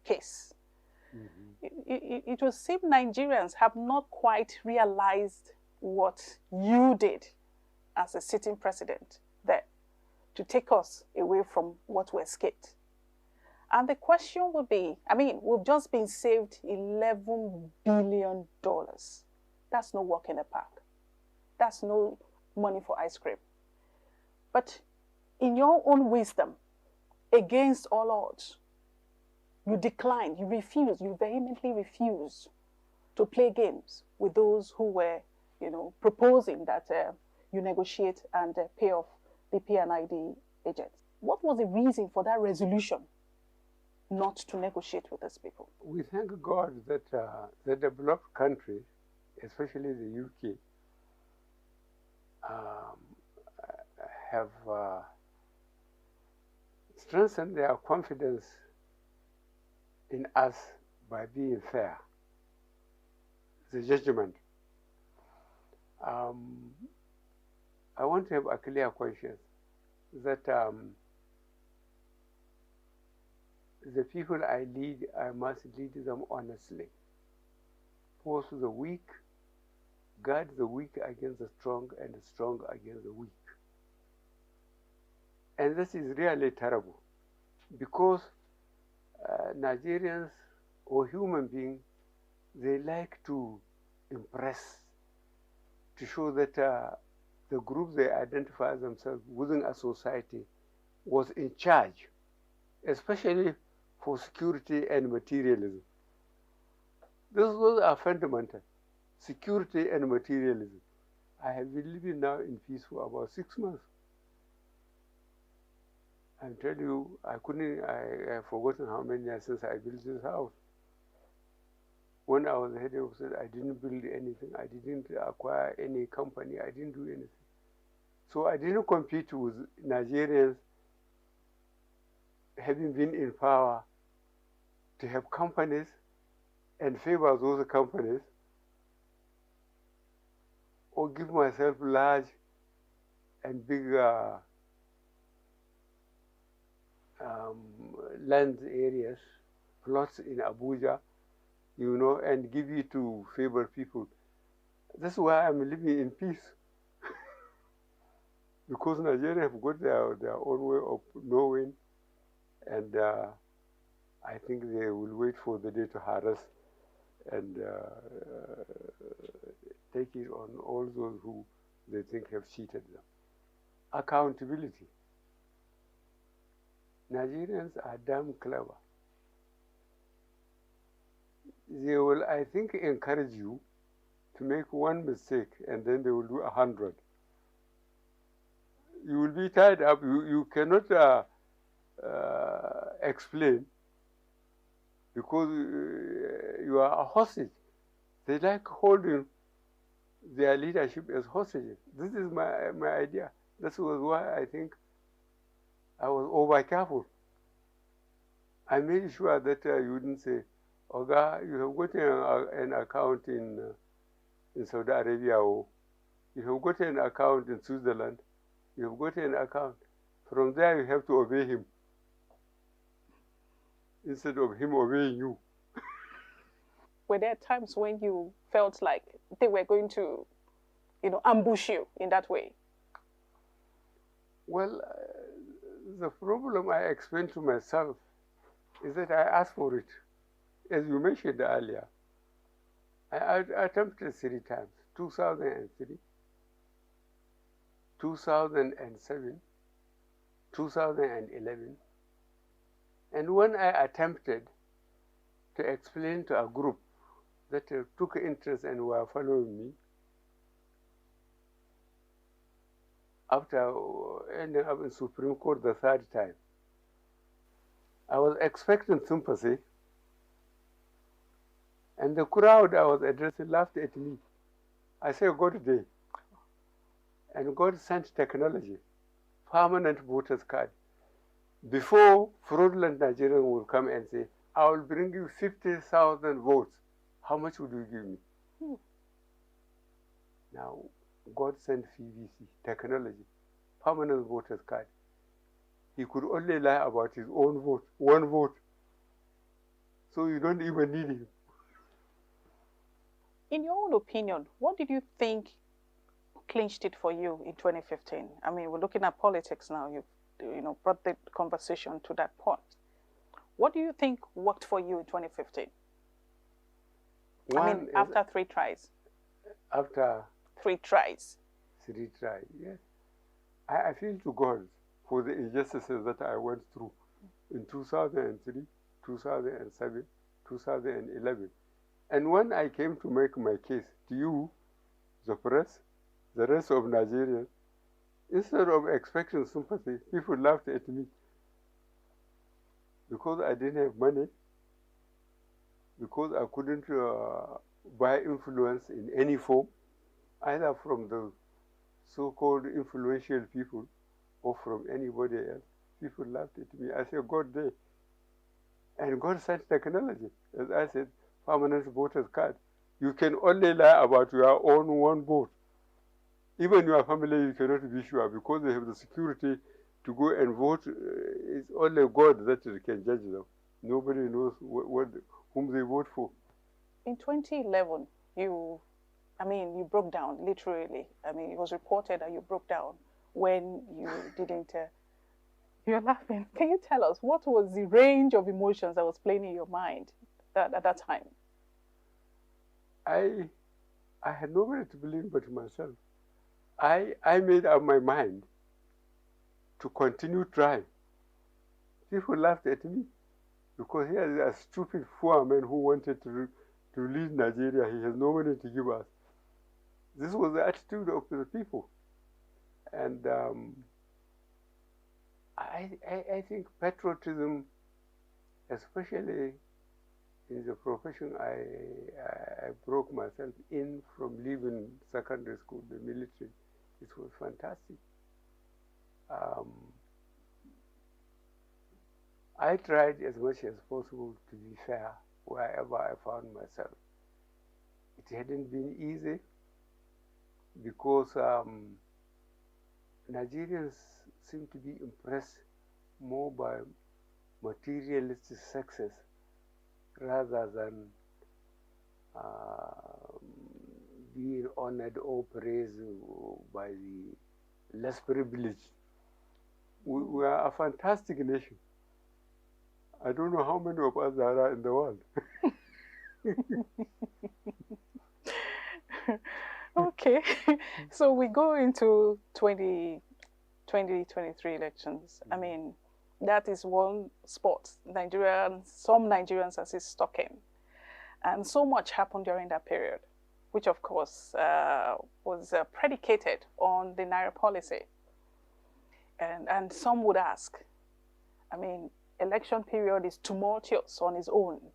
case. It will seem Nigerians have not quite realized what you did as a sitting president there to take us away from what we escaped. And the question would be, I mean, we've just been saved $11 billion. That's no walk in the park. That's no money for ice cream. But in your own wisdom, against all odds, you decline, you refuse, you vehemently refuse to play games with those who were, proposing that you negotiate and pay off the PID agents. What was the reason for that resolution not to negotiate with these people? We thank God that the developed countries, especially the UK, have strengthened their confidence in us by being fair. The judgment. I want to have a clear conscience that the people I lead, I must lead them honestly. Force the weak, guard the weak against the strong, and the strong against the weak. And this is really terrible because Nigerians or human beings, they like to impress, to show that the group they identify themselves within a society was in charge, especially for security and materialism. Those are fundamental, security and materialism. I have been living now in peace for about 6 months. I'm telling you, I have forgotten how many years since I built this house. When I was head of state, I didn't build anything. I didn't acquire any company. I didn't do anything. So I didn't compete with Nigerians having been in power to have companies and favor those companies, or give myself large and big land areas, plots in Abuja, and give it to favored people. That's why I'm living in peace. Because Nigeria have got their own way of knowing, and I think they will wait for the day to harass and take it on all those who they think have cheated them. Accountability. Nigerians are damn clever. They will, I think, encourage you to make one mistake and then they will do 100. You will be tied up. You cannot explain because you are a hostage. They like holding their leadership as hostages. This is my idea. This was why I think I was over careful. I made sure that you wouldn't say, Oga, you have got an account in Saudi Arabia, or you have got an account in Switzerland, you have got an account. From there, you have to obey him instead of him obeying you. Were there times when you felt like they were going to, ambush you in that way? Well, the problem I explained to myself is that I asked for it. As you mentioned earlier, I attempted 3 times, 2003, 2007, 2011. And when I attempted to explain to a group that took interest and were following me, after ending up in Supreme Court the 3rd time, I was expecting sympathy, and the crowd I was addressing laughed at me. I said, God day. And God sent technology, permanent voters card. Before, fraudulent Nigerians will come and say, I will bring you 50,000 votes. How much would you give me? Now, God sent PVC, technology, permanent voters card. He could only lie about his own vote, 1 vote. so you don't even need him. In your own opinion, what did you think clinched it for you in 2015? I mean, we're looking at politics now. You brought the conversation to that point. What do you think worked for you in 2015? After 3 tries. After 3 tries. 3 tries, yes. I feel to God for the injustices that I went through in 2003, 2007, 2011. And when I came to make my case to you, the press, the rest of Nigerians, instead of expecting sympathy, people laughed at me because I didn't have money, because I couldn't buy influence in any form, either from the so-called influential people or from anybody else. People laughed at me. I said, God there. And God sent technology. As I said, permanent voter's card. You can only lie about your own one vote. Even your family, you cannot be sure because they have the security to go and vote. It's only God that can judge them. Nobody knows whom they vote for. In 2011, you broke down, literally. I mean, it was reported that you broke down when you didn't... You're laughing. Can you tell us what was the range of emotions that was playing in your mind at that time? I had nobody to blame but myself. I made up my mind to continue trying. People laughed at me because here is a stupid poor man who wanted to lead Nigeria. He has no money to give us. This was the attitude of the people. And I think patriotism, especially in the profession I broke myself in from leaving secondary school, the military, it was fantastic. I tried as much as possible to be fair wherever I found myself. It hadn't been easy because Nigerians seem to be impressed more by materialistic success rather than being honored or praised by the less privileged. We are a fantastic nation. I don't know how many of us there are in the world. Okay, so we go into 2023 elections. I mean, that is one spot some Nigerians are still stuck in. And so much happened during that period, which of course was predicated on the Naira policy. And some would ask, I mean, election period is tumultuous on its own,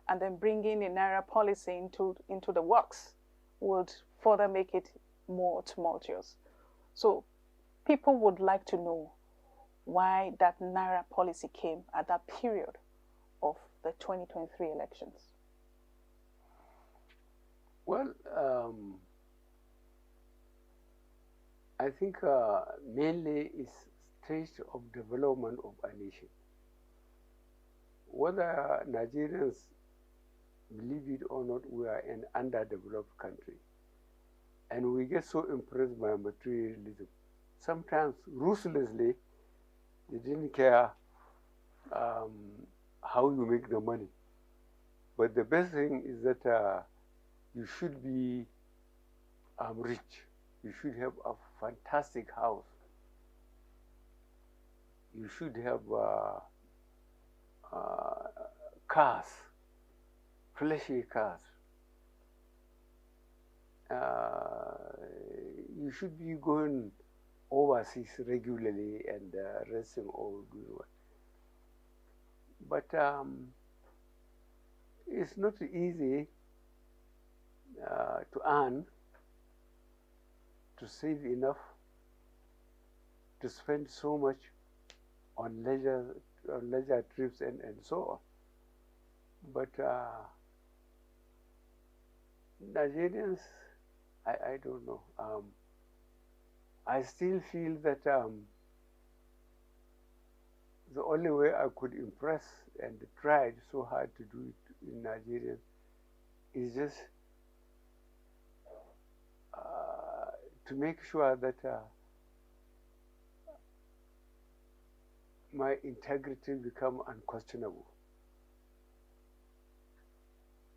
and then bringing the Naira policy into the works would further make it more tumultuous. So people would like to know why that Naira policy came at that period of the 2023 elections. Well, I think mainly it's stage of development of a nation. Whether Nigerians believe it or not, we are an underdeveloped country. And we get so impressed by materialism. Sometimes, ruthlessly, they didn't care how you make the money. But the best thing is that you should be rich. You should have a fantastic house. You should have cars, flashy cars. You should be going overseas regularly and resting or doing what. But it's not easy to earn, to save enough, to spend so much on leisure trips and so on. But Nigerians, I don't know. I still feel that the only way I could impress and tried so hard to do it in Nigeria is just to make sure that my integrity become unquestionable.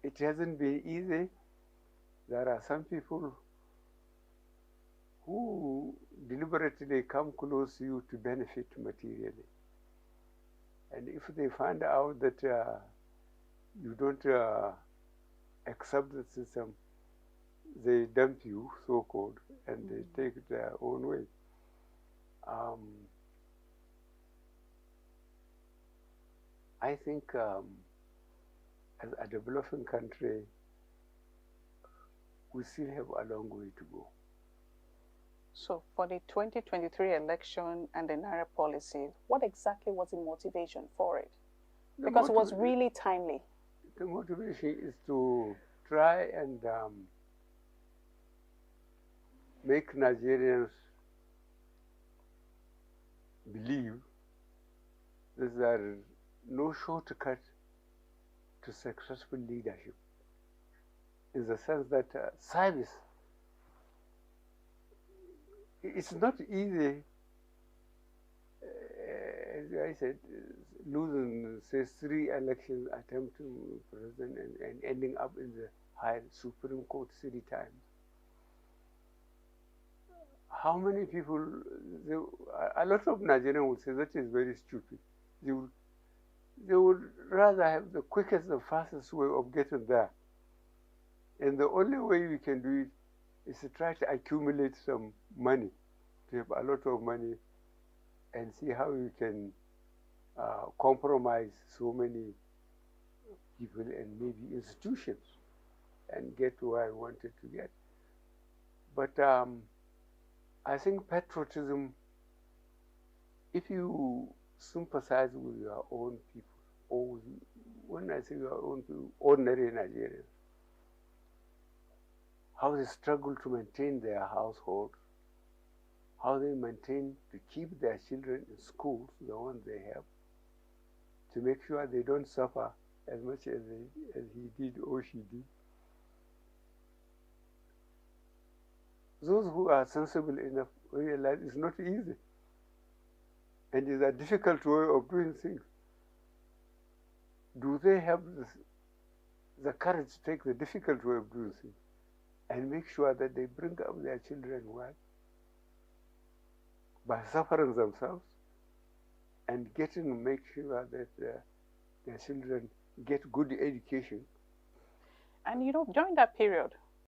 It hasn't been easy. There are some people who deliberately come close to you to benefit materially. And if they find out that you don't accept the system, they dump you, so-called, and they take their own way. I think as a developing country, we still have a long way to go. So for the 2023 election and the Naira policy, what exactly was the motivation for it? Because it was really timely. The motivation is to try and make Nigerians believe that there is no shortcut to successful leadership, in the sense that service, it's not easy, as I said, losing, say, 3 election attempts to president and ending up in the high Supreme Court 3 times. How many people, a lot of Nigerians would say that is very stupid. They would rather have the quickest and fastest way of getting there. And the only way we can do it is to try to accumulate some money, to have a lot of money, and see how we can compromise so many people and maybe institutions and get to where I wanted to get. But I think patriotism, if you sympathize with your own people, or with, when I say your own people, ordinary Nigerians, how they struggle to maintain their household, how they maintain to keep their children in schools, the ones they have, to make sure they don't suffer as much as he did or she did. Those who are sensible enough realize it's not easy, and it's a difficult way of doing things. Do they have the courage to take the difficult way of doing things and make sure that they bring up their children well by suffering themselves and make sure that their children get good education? And you know, during that period,